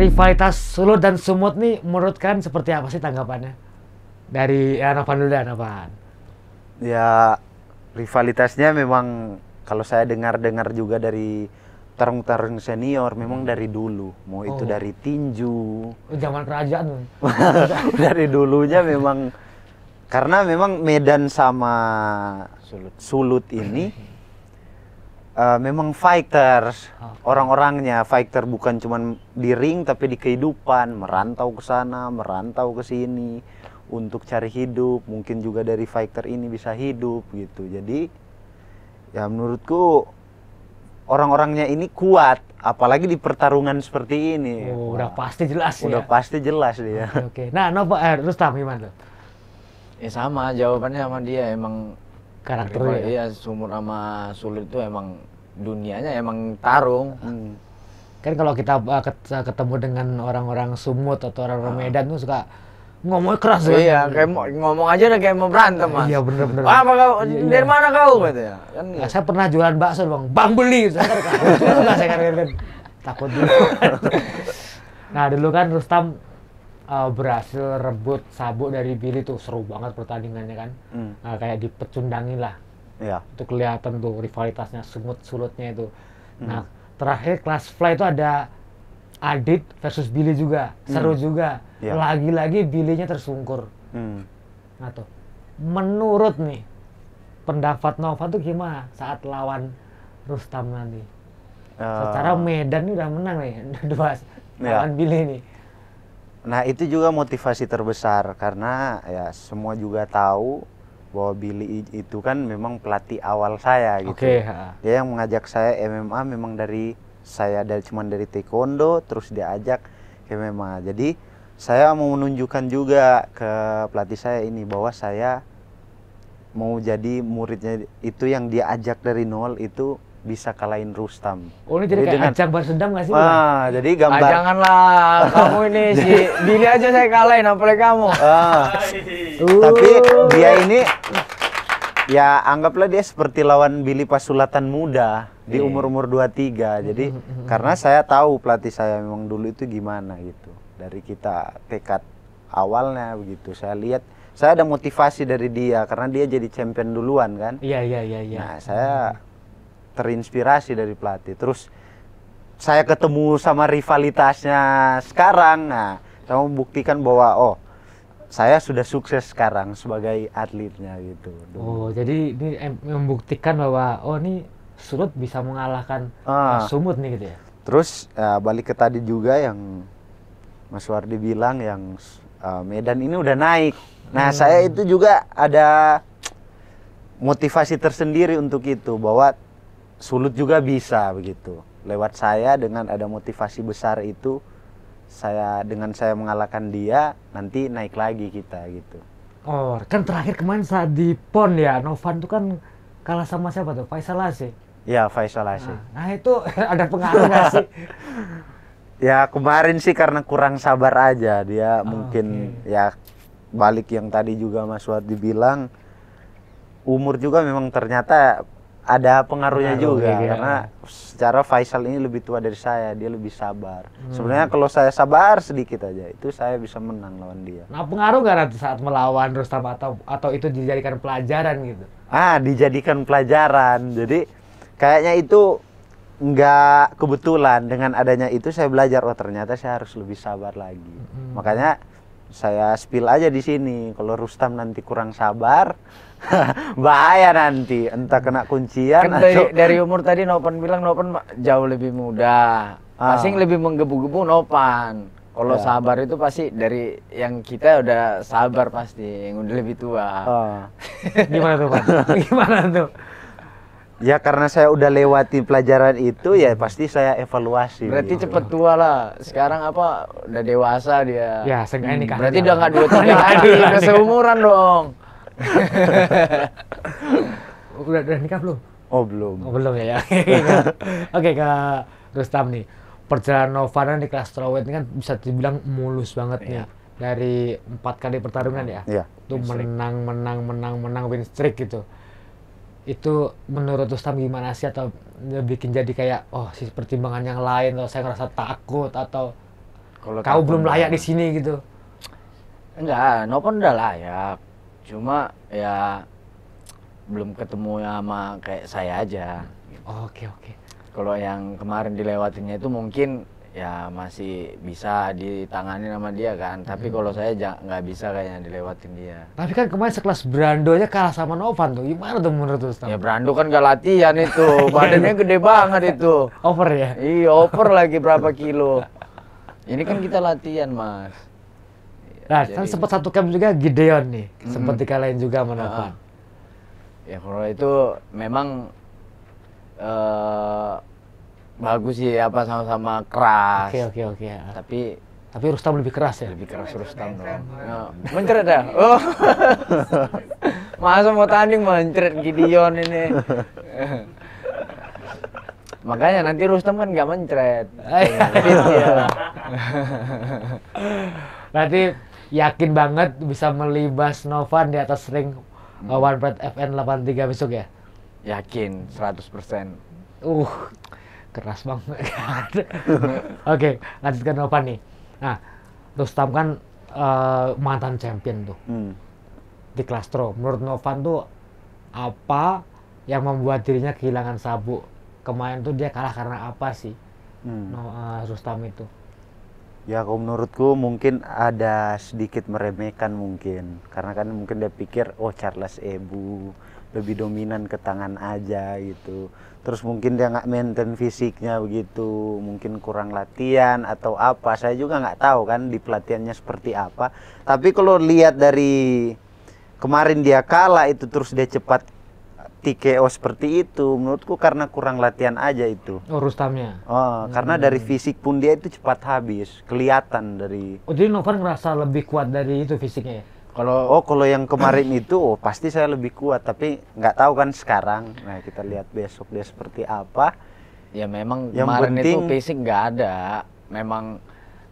rivalitas Sulut dan Sumut nih menurut kalian seperti apa sih tanggapannya? Dari Novan dulu ya, Novan. Ya, rivalitasnya memang kalau saya dengar-dengar juga dari tarung-tarung senior memang dari dulu. Mau itu dari tinju. Zaman kerajaan. Dari dulunya memang karena memang Medan sama Sulut ini memang fighters. Orang-orangnya fighter bukan cuma di ring tapi di kehidupan, merantau ke sana, merantau ke sini untuk cari hidup. Mungkin juga dari fighter ini bisa hidup gitu. Jadi ya menurutku orang-orangnya ini kuat, apalagi di pertarungan seperti ini. Oh, udah pasti jelas ya. Udah pasti jelas dia. Oke. Nah, Rustam gimana tuh? Ya sama jawabannya sama dia, emang Karakternya. Iya, Sumut sama Sulut itu emang dunianya emang tarung. Kan kalau kita ketemu dengan orang-orang Sumut atau orang-orang Medan tuh suka ngomongnya keras kan? Iya, kayak ngomong aja udah kayak mau berantem, Mas. Iya, bener-bener. Apa kau? Dari mana kau? Katanya. Kan Nah, saya pernah jualan bakso, Bang beli. Saya kan takut dulu. Nah, dulu kan Rustam berhasil rebut sabuk dari Billy tuh, seru banget pertandingannya kan. Nah, kayak dipecundangin lah. Iya. Itu kelihatan tuh rivalitasnya Sulutnya itu. Nah, terakhir kelas fly itu ada Adit versus Billy juga, seru juga. Iya. Lagi-lagi Billy-nya tersungkur. Nah tuh, menurut nih pendapat Nova tuh gimana saat lawan Rustam nanti? Secara Medan ini udah menang nih, dua lawan Billy nih. Nah itu juga motivasi terbesar karena ya semua juga tahu bahwa Billy itu kan memang pelatih awal saya gitu. Dia yang mengajak saya MMA memang cuman dari taekwondo terus diajak ke MMA. Jadi saya mau menunjukkan juga ke pelatih saya ini bahwa saya mau jadi muridnya itu yang dia ajak dari nol itu bisa kalahin Rustam. Oh, ini jadi kayak ajang balas dendam nggak sih? Jadi gambar. Janganlah kamu ini si Billy aja saya kalahin, apalagi kamu. Tapi dia ini ya anggaplah dia seperti lawan Billy pas sulatan muda di umur-umur 23. Jadi karena saya tahu pelatih saya memang dulu itu gimana gitu. Dari kita tekad awalnya begitu. Saya lihat saya ada motivasi dari dia karena dia jadi champion duluan kan. Iya. Nah, saya terinspirasi dari pelatih. Terus saya ketemu sama rivalitasnya sekarang. Nah, saya membuktikan bahwa saya sudah sukses sekarang sebagai atletnya gitu. Oh, jadi ini membuktikan bahwa ini Sulut bisa mengalahkan Sumut nih gitu ya. Terus balik ke tadi juga yang Mas Wardi bilang yang Medan ini udah naik. Nah, saya itu juga ada motivasi tersendiri untuk itu bahwa Sulut juga bisa begitu. Lewat saya dengan ada motivasi besar itu dengan saya mengalahkan dia nanti naik lagi kita gitu. Oh, kan terakhir kemarin saat di PON ya, Novan tuh kan kalah sama siapa tuh? Faisal Asih. Ya, Faisal Asih. Nah, itu ada pengaruh nggak sih? Ya kemarin sih karena kurang sabar aja dia mungkin ya balik yang tadi juga Mas Wardi bilang umur juga memang ternyata ada pengaruhnya juga karena secara Faisal ini lebih tua dari saya, dia lebih sabar. Sebenarnya kalau saya sabar sedikit aja itu saya bisa menang lawan dia. Nah, pengaruh nggak nanti saat melawan Rustam atau itu dijadikan pelajaran gitu? Dijadikan pelajaran. Jadi kayaknya itu nggak kebetulan, dengan adanya itu saya belajar ternyata saya harus lebih sabar lagi. Makanya saya spill aja di sini kalau Rustam nanti kurang sabar bahaya nanti entah kena kuncian kan dari umur tadi Nopan bilang Nopan jauh lebih muda, pasti lebih menggebu-gebu Nopan. Kalau sabar itu pasti dari yang kita udah sabar pasti yang udah lebih tua. Gimana tuh Pak? Gimana tuh? Ya karena saya udah lewati pelajaran itu ya pasti saya evaluasi. Berarti cepet tua lah. Sekarang udah dewasa dia. Ya, seenggaknya nikah. Berarti udah nggak 2-3 lagi, udah seumuran dong. Udah nikah belum? Oh belum. Oh belum ya. Oke, ke Rustam nih. Perjalanan Novana di kelas strawweight ini kan bisa dibilang mulus banget nih. Dari 4 kali pertarungan ya. Iya. Itu menang win streak gitu. Itu menurut Rustam gimana sih, atau bikin jadi kayak si pertimbangan yang lain, atau saya ngerasa takut atau Kalau kau belum Nopan layak di sini gitu? enggak, Nopan udah layak. Cuma ya belum ketemu sama kayak saya aja. Oke, oke. Kalau yang kemarin dilewatinya itu mungkin ya masih bisa ditangani sama dia kan. Tapi kalau saya nggak bisa kayaknya dilewatin dia. Tapi kan kemarin sekelas Brando aja kalah sama Novan tuh. Gimana tuh menurut Rustam? Ya Brando kan gak latihan itu, badannya gede banget itu. Over ya? Iya, over lagi berapa kilo. Ini kan kita latihan, Mas. Nah, Jadi- kan sempat satu camp juga Gideon nih. Sempat dikalahin juga sama Novan. Ya kalau itu memang bagus sih apa sama-sama keras. Oke. Tapi Rustam lebih keras ya? lebih keras Rustam dong. Ya, mencret dah. Oh. Masa mau tanding mencret Gideon ini. Makanya nanti Rustam kan nggak mencret. Iya. Berarti yakin banget bisa melibas Novan di atas ring One Pride FN 83 besok ya? Yakin 100%. Keras banget. Oke, lanjut ke Novan nih. Nah, Rustam kan mantan champion tuh di Klastro. Menurut Novan tuh apa yang membuat dirinya kehilangan sabuk? Kemarin tuh dia kalah karena apa sih? Rustam itu. Ya kalau menurutku mungkin ada sedikit meremehkan mungkin. Karena kan mungkin dia pikir, oh Charles Ebu lebih dominan ke tangan aja gitu. Terus mungkin dia nggak maintain fisiknya begitu. Mungkin kurang latihan atau apa. Saya juga nggak tahu kan di pelatihannya seperti apa. Tapi kalau lihat dari kemarin dia kalah itu terus dia cepat TKO seperti itu, menurutku karena kurang latihan aja itu. Oh, Rustamnya. Oh, karena dari fisik pun dia itu cepat habis, kelihatan dari. Oh, jadi Novan ngerasa lebih kuat dari itu fisiknya ya? Kalau yang kemarin itu, pasti saya lebih kuat, tapi nggak tahu kan sekarang. Nah, kita lihat besok dia seperti apa. Ya memang Yang kemarin itu penting- fisik nggak ada. Memang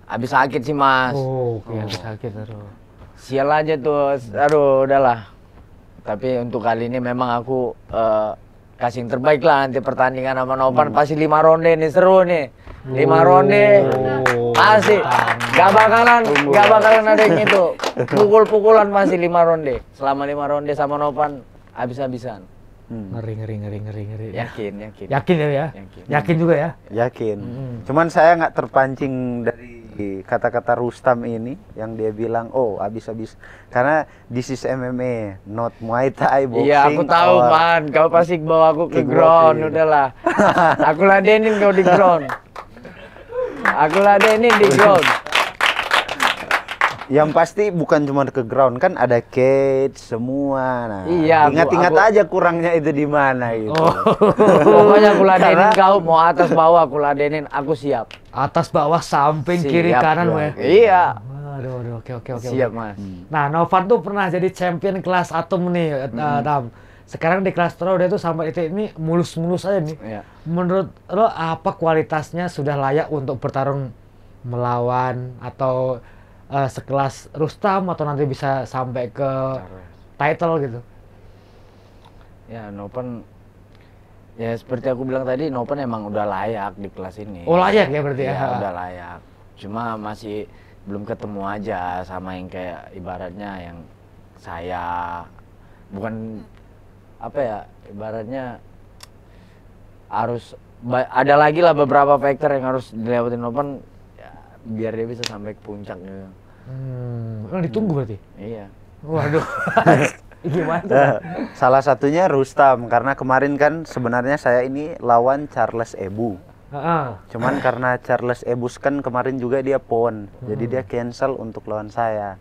habis sakit sih, Mas. Oh, oke, sakit aduh. Sial aja tuh. Aduh, udahlah. Tapi untuk kali ini memang aku kasih yang terbaik lah nanti pertandingan sama Novan. Pasti 5 ronde nih, seru nih. 5 ronde. Pasti. Gak bakalan ada yang itu. Pukul-pukulan masih 5 ronde. Selama 5 ronde sama Novan habis-habisan. Ngeri. Yakin. Yakin ya? Yakin. Yakin juga ya? Yakin. Cuman saya nggak terpancing dari kata-kata Rustam ini yang dia bilang, oh habis-habis. Karena this is MMA, not Muay Thai, boxing. Iya, aku tahu, or Man. Kau pasti bawa aku ke ground, kickboxing. udahlah. Aku ladenin kau di ground. Aku ladenin di ground. Yang pasti bukan cuma ke ground, kan ada cage semua. Nah, Iya, ingat-ingat aku- aja kurangnya itu di mana gitu. Pokoknya aku ladenin Karena- kau, mau atas bawah aku ladenin, aku siap. Atas, bawah, samping, kiri, Siap, kanan, Bro. ya? Iya. Aduh, oke. Siap, Mas. Nah, Novan tuh pernah jadi champion kelas atom nih, Tam. Sekarang di kelas pro dia tuh sampai titik ini mulus-mulus aja nih. Iya. Menurut lo apa kualitasnya sudah layak untuk bertarung melawan atau sekelas Rustam atau nanti bisa sampai ke title gitu? Ya, Nopan ya seperti aku bilang tadi, Nopan emang udah layak di kelas ini. Oh, layak ya berarti ya? Iya, udah layak. Cuma masih belum ketemu aja sama yang kayak ibaratnya yang saya bukan apa ya, ibaratnya harus ada lagi lah beberapa faktor yang harus dilewatin Nopan ya, biar dia bisa sampai ke puncaknya. Ditunggu berarti? Iya. Waduh. Gimana tuh? Salah satunya Rustam, karena kemarin kan sebenarnya saya ini lawan Charles Ebu. Cuman karena Charles Ebu kan kemarin juga dia pon, jadi dia cancel untuk lawan saya.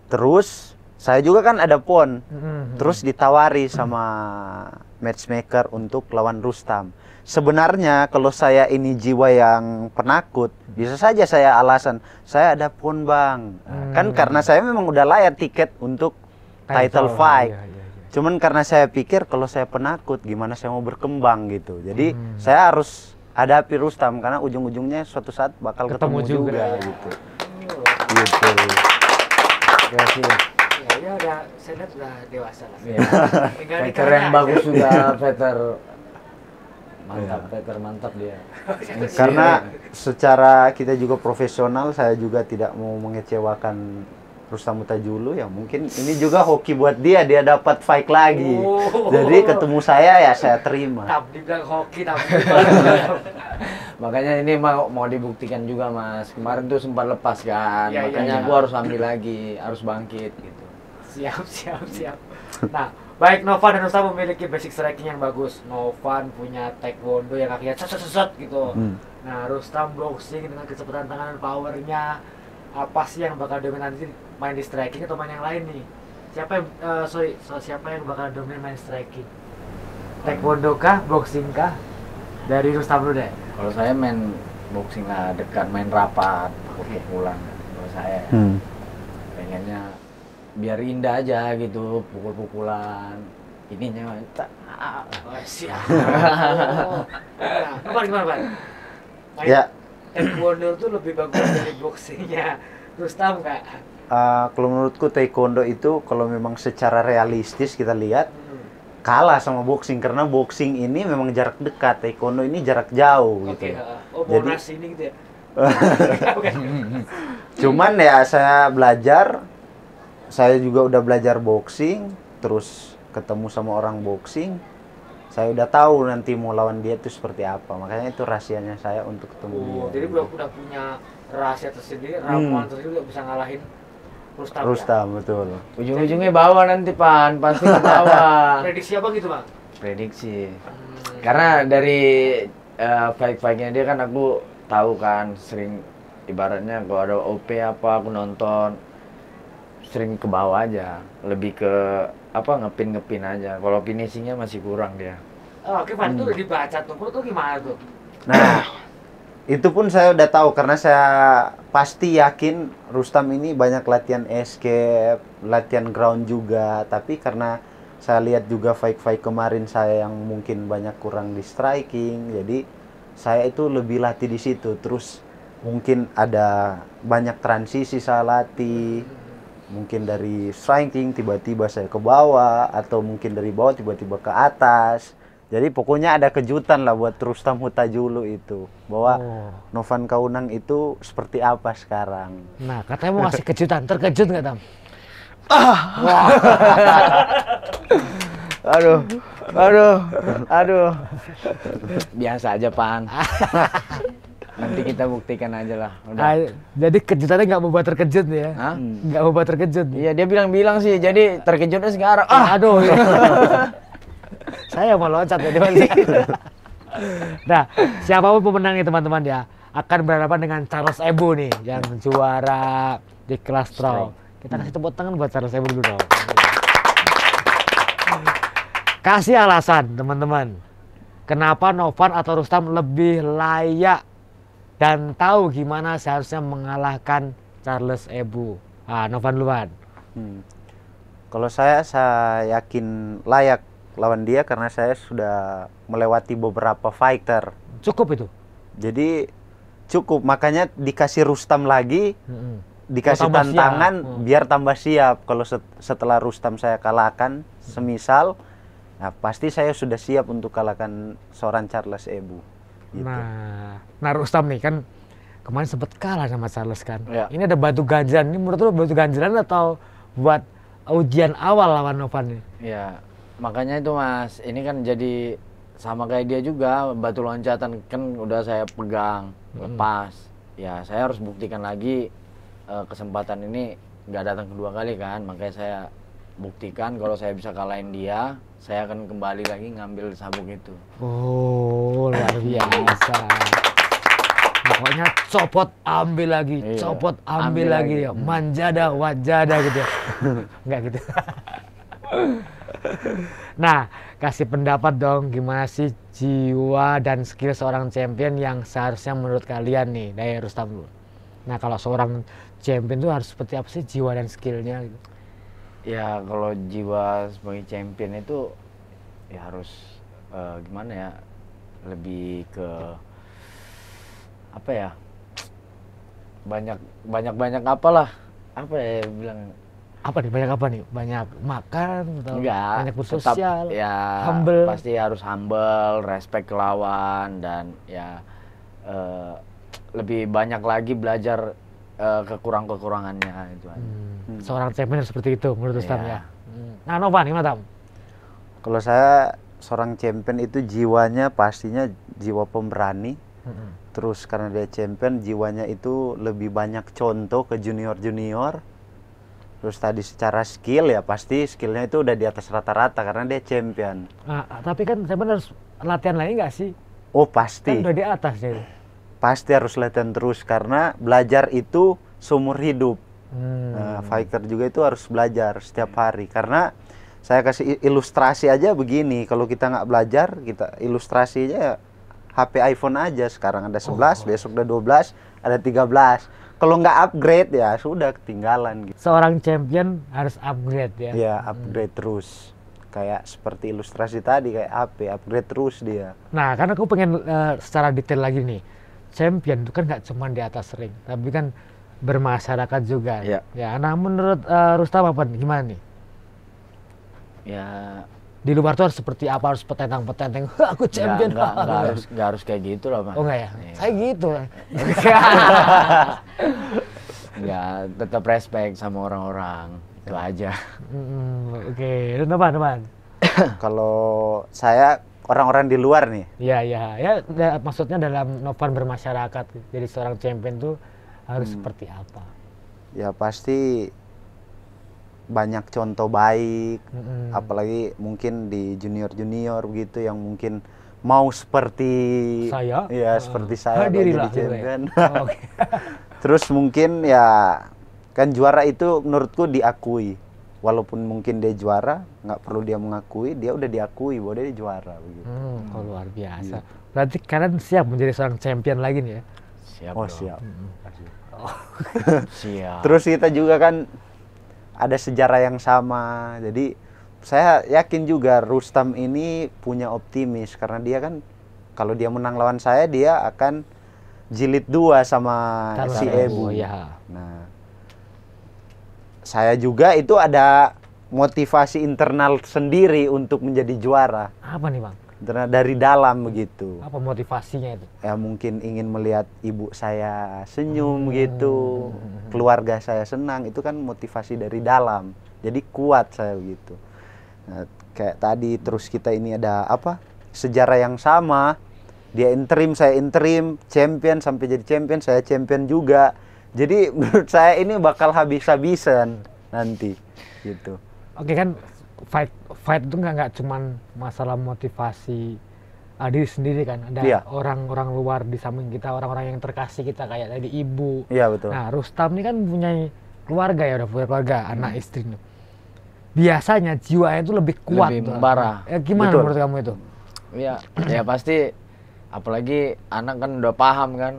Terus saya juga kan ada pon, terus ditawari sama matchmaker untuk lawan Rustam. Sebenarnya kalau saya ini jiwa yang penakut, bisa saja saya alasan, saya ada pon bang. Nah, kan karena saya memang udah layak tiket untuk title fight. Iya. Cuman karena saya pikir kalau saya penakut, gimana saya mau berkembang gitu. Jadi saya harus hadapi Rustam karena ujung-ujungnya suatu saat bakal ketemu juga gitu. Gitu. Kasih. Ya udah, saya lihat udah dewasa lah. Iya. Fighter yang bagus sudah, fighter. Mantap, Peter mantap dia. Karena secara kita juga profesional, saya juga tidak mau mengecewakan Rustam Huta-Julu. Ya mungkin ini juga hoki buat dia dapat fight lagi. Oh. Jadi ketemu saya ya saya terima. Tapi bilang hoki, tapi Makanya ini mau dibuktikan juga Mas. Kemarin tuh sempat lepas kan. Iya, iya, Makanya iya. aku harus ambil lagi, harus bangkit gitu. siap. Nah, baik Novan dan Rustam memiliki basic striking yang bagus. Novan punya taekwondo yang kakinya set gitu. Nah, Rustam boxing dengan kecepatan tangan dan powernya. Apa sih yang bakal dominan nanti, main di striking atau main yang lain nih? Siapa yang siapa yang bakal dominan main striking? Taekwondo kah, boxing kah? Dari Rustam dulu deh. Kalau saya main boxing lah dekat, main rapat, pukul-pukulan. Kalau saya pengennya biar indah aja gitu, pukul-pukulan. Ininya tak. Oh, siap. Nah, gimana, Pak? Main Ya. taekwondo tuh lebih bagus dari boxingnya Rustam nggak? Kalau menurutku taekwondo itu kalau memang secara realistis kita lihat kalah sama boxing, karena boxing ini memang jarak dekat, taekwondo ini jarak jauh Oke, gitu. oh Jadi- Monas ini gitu ya? Cuman ya saya belajar, saya juga udah belajar boxing, terus ketemu sama orang boxing, saya udah tahu nanti mau lawan dia itu seperti apa. Makanya itu rahasianya saya untuk ketemu dia. Oh, jadi udah punya rahasia tersendiri, ramuan tersendiri udah bisa ngalahin Rustam. Ya? Rustam, betul. Ujung-ujungnya bawa nanti Pan, pasti ke bawah. Prediksi apa gitu, Bang? Prediksi. Karena dari fight-fightnya dia kan aku tahu kan, sering ibaratnya kalau ada OP apa aku nonton, sering ke bawah aja, lebih ke apa ngepin aja. Kalau finishingnya masih kurang dia. Oh, oke, Pak, itu udah dibaca tuh. Menurut tuh gimana tuh? Nah, itu pun saya udah tahu karena saya pasti yakin Rustam ini banyak latihan escape, latihan ground juga. Tapi karena saya lihat juga fight-fight kemarin saya yang mungkin banyak kurang di striking, jadi saya itu lebih latih di situ. Terus mungkin ada banyak transisi saya latih. Mungkin dari striking tiba-tiba saya ke bawah, atau mungkin dari bawah tiba-tiba ke atas. Jadi pokoknya ada kejutan lah buat Rustam Huta-Julu itu, bahwa Novan Kaunang itu seperti apa sekarang. Nah, katanya mau ngasih kejutan. Terkejut nggak, Tam? Aduh. Biasa aja Pan. Nanti kita buktikan aja lah. Udah. Jadi kejutannya nggak membuat terkejut ya? Hah? Nggak membuat terkejut. Iya dia bilang sih, jadi terkejutnya sekarang. Aduh. Saya mau loncat ya balik. Nah, siapapun pemenangnya teman-teman ya akan berhadapan dengan Charles Ebu nih yang juara di kelas pro. Kita kasih tepuk tangan buat Charles Ebu dulu dong. Kasih alasan teman-teman. Kenapa Novan atau Rustam lebih layak dan tahu gimana seharusnya mengalahkan Charles Ebu. Novan duluan. Kalau saya yakin layak lawan dia karena saya sudah melewati beberapa fighter. Cukup itu. Jadi cukup, makanya dikasih Rustam lagi, dikasih tambah tantangan siap. biar tambah siap. Kalau setelah Rustam saya kalahkan, semisal, nah pasti saya sudah siap untuk kalahkan seorang Charles Ebu. Gitu. Nah Rustam nih kan kemarin sempat kalah sama Charles kan. Ya. Ini ada batu ganjalan. Ini menurut lu batu ganjalan atau buat ujian awal lawan Novan nih? Ya, makanya itu Mas, ini kan jadi sama kayak dia juga, batu loncatan kan udah saya pegang, lepas. Ya, saya harus buktikan lagi kesempatan ini nggak datang kedua kali kan, makanya saya buktikan kalau saya bisa kalahin dia, saya akan kembali lagi ngambil sabuk itu. Oh, luar biasa. Pokoknya copot ambil lagi, Iya, copot ambil ambil lagi lagi. ya. Manjada wajada gitu ya. Enggak gitu. Nah, kasih pendapat dong gimana sih jiwa dan skill seorang champion yang seharusnya menurut kalian nih dari Rustam dulu. Nah, kalau seorang champion itu harus seperti apa sih jiwa dan skillnya gitu? Ya, kalau jiwa sebagai champion itu ya harus gimana ya? Lebih ke apa ya? Banyak apalah. Apa ya bilang? apa nih? Banyak apa nih? Banyak makan atau Enggak, banyak tetap bersosial, ya humble. pasti harus humble, respect ke lawan dan ya lebih banyak lagi belajar kekurangannya itu aja. Seorang champion harus seperti itu menurut Rustam Iya. ya. Nah, Novan gimana Tam? Kalau saya seorang champion itu jiwanya pastinya jiwa pemberani. Terus karena dia champion, jiwanya itu lebih banyak contoh ke junior-junior. Terus tadi secara skill ya pasti skillnya itu udah di atas rata-rata karena dia champion. Nah, tapi kan champion harus latihan lagi nggak sih? Oh Kan pasti, udah di atas dia. pasti harus latihan terus karena belajar itu seumur hidup. Nah, fighter juga itu harus belajar setiap hari karena saya kasih ilustrasi aja begini, kalau kita nggak belajar, kita ilustrasi aja HP iPhone aja, sekarang ada 11, besok udah 12, ada 13. Kalau nggak upgrade ya sudah ketinggalan gitu. Seorang champion harus upgrade ya. Ya upgrade terus. Kayak seperti ilustrasi tadi kayak HP, upgrade terus dia. Nah, karena aku pengen secara detail lagi nih. Champion itu kan nggak cuma di atas ring, tapi kan bermasyarakat juga. Iya. Ya, nah menurut Rustam apa nih? Gimana nih? Ya Di luar tuh harus seperti apa? Harus petentang-petenteng. Aku champion. nggak harus kayak gitu lah, Mas. Oh enggak ya? Iya. Saya gitu. Ya tetap respect sama orang-orang itu aja. Oke, itu teman-teman. Kalau saya orang-orang di luar nih, Iya, iya. Ya, maksudnya dalam Novan bermasyarakat. Jadi seorang champion tuh harus seperti apa? ya pasti banyak contoh baik, apalagi mungkin di junior-junior begitu yang mungkin mau seperti Saya? ya seperti saya Pak, Hadirilah jadi gitu ya. champion. Oke. Terus mungkin ya kan juara itu menurutku diakui, walaupun mungkin dia juara nggak perlu dia mengakui, dia udah diakui bahwa dia juara begitu. Oh, luar biasa. Berarti kalian siap menjadi seorang champion lagi nih ya? Siap. Oh dong. siap. Siap. Terus kita juga kan ada sejarah yang sama, jadi saya yakin juga Rustam ini punya optimis karena dia kan kalau dia menang lawan saya dia akan jilid 2 sama Kalau si saya- Ebu. oh, iya. Nah, saya juga itu ada motivasi internal sendiri untuk menjadi juara. Apa nih bang? Karena dari dalam begitu. Apa motivasinya itu? Ya mungkin ingin melihat ibu saya senyum gitu, keluarga saya senang, itu kan motivasi dari dalam. Jadi kuat saya begitu. Nah, kayak tadi terus kita ini ada apa? Sejarah yang sama. Dia interim, saya interim, champion sampai jadi champion, saya champion juga. Jadi menurut saya ini bakal habis-habisan nanti gitu. Oke kan fight itu nggak cuman masalah motivasi diri sendiri kan, ada Iya. orang-orang luar di samping kita, orang-orang yang terkasih kita kayak tadi ibu. Iya betul. Nah Rustam ini kan punya keluarga ya, udah punya keluarga, anak istri nih. Biasanya jiwanya itu lebih kuat. Lebih tuh. membara. Ya, gimana Betul. menurut kamu itu? Ya, ya pasti apalagi anak kan udah paham kan.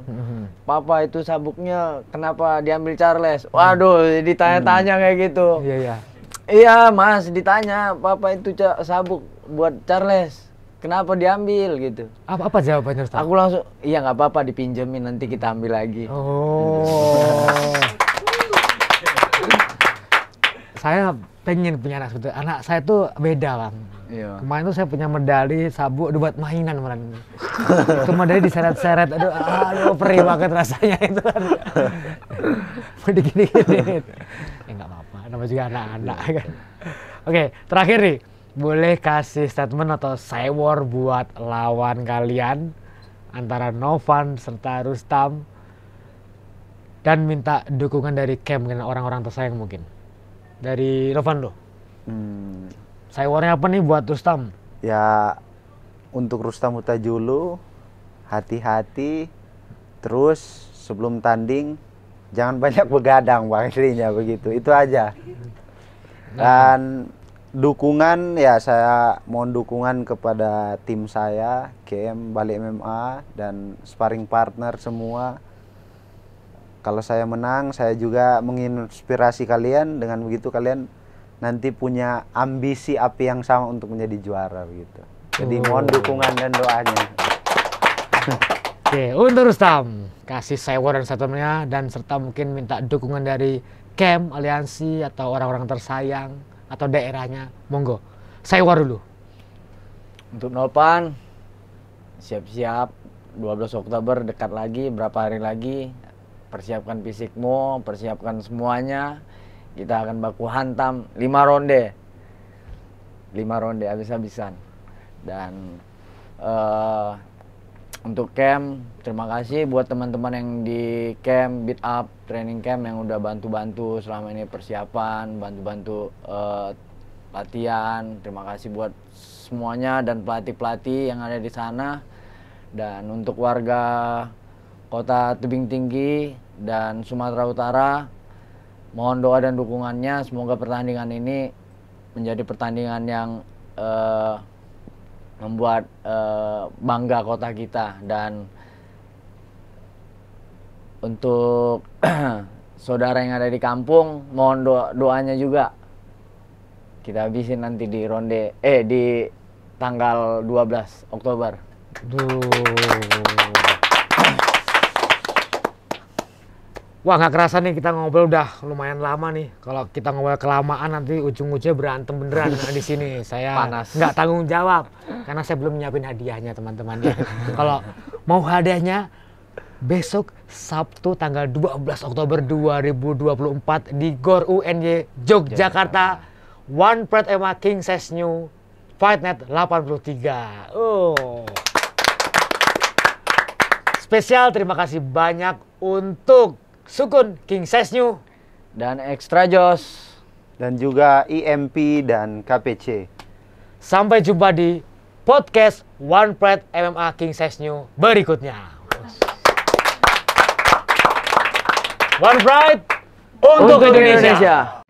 Papa itu sabuknya kenapa diambil Charles? Waduh, ditanya-tanya kayak gitu. Iya iya. Iya mas, ditanya papa itu sabuk buat Charles, kenapa diambil gitu. Apa jawabannya Rustam? Aku langsung, iya nggak apa-apa dipinjemin nanti kita ambil lagi. Oh. Saya pengen punya anak seperti itu. Anak saya tuh beda bang. Iya. Kemarin tuh saya punya medali sabuk buat mainan kemarin. Itu medali diseret-seret, aduh perih banget rasanya itu kan. Mau digini-gini. Ya nggak apa-apa, namanya juga anak-anak kan. Oke, terakhir nih, boleh kasih statement atau sewor buat lawan kalian antara Novan serta Rustam dan minta dukungan dari camp dengan orang-orang tersayang mungkin. Dari Novan loh. Sewornya apa nih buat Rustam? Ya untuk Rustam Huta-Julu, hati-hati, terus sebelum tanding jangan banyak begadang bang, intinya begitu, itu aja. Dan dukungan ya saya mohon dukungan kepada tim saya, KM Bali MMA dan sparring partner semua. Kalau saya menang, saya juga menginspirasi kalian, dengan begitu kalian nanti punya ambisi api yang sama untuk menjadi juara begitu. Jadi mohon dukungan dan doanya. Oke, untuk Rustam kasih sewor dan statementnya dan serta mungkin minta dukungan dari camp, aliansi, atau orang-orang tersayang, atau daerahnya, monggo. Saya war dulu. Untuk Nopan, siap-siap 12 Oktober dekat lagi, berapa hari lagi. Persiapkan fisikmu, persiapkan semuanya. Kita akan baku hantam 5 ronde. 5 ronde habis-habisan. Dan untuk camp, terima kasih buat teman-teman yang di camp, beat up, training camp yang udah bantu-bantu selama ini persiapan, bantu-bantu latihan. Terima kasih buat semuanya dan pelatih-pelatih yang ada di sana. Dan untuk warga Kota Tebing Tinggi dan Sumatera Utara, mohon doa dan dukungannya. Semoga pertandingan ini menjadi pertandingan yang membuat bangga kota kita. Dan untuk saudara yang ada di kampung, mohon doanya juga. Kita habisin nanti di ronde di tanggal 12 Oktober. Wah, nggak kerasa nih kita ngobrol udah lumayan lama nih. Kalau kita ngobrol kelamaan nanti ujung-ujungnya berantem beneran di sini. Saya Panas. nggak tanggung jawab karena saya belum nyiapin hadiahnya, teman-teman. Ya. Kalau mau hadiahnya besok Sabtu tanggal 12 Oktober 2024 di GOR UNY Yogyakarta, One Pride MMA King Size New Fight Night 83. Spesial terima kasih banyak untuk Sukun King Size New Dan Extra Jos. Dan juga IMP dan KPC. Sampai jumpa di podcast One Pride MMA King Size New berikutnya. One Pride untuk Indonesia.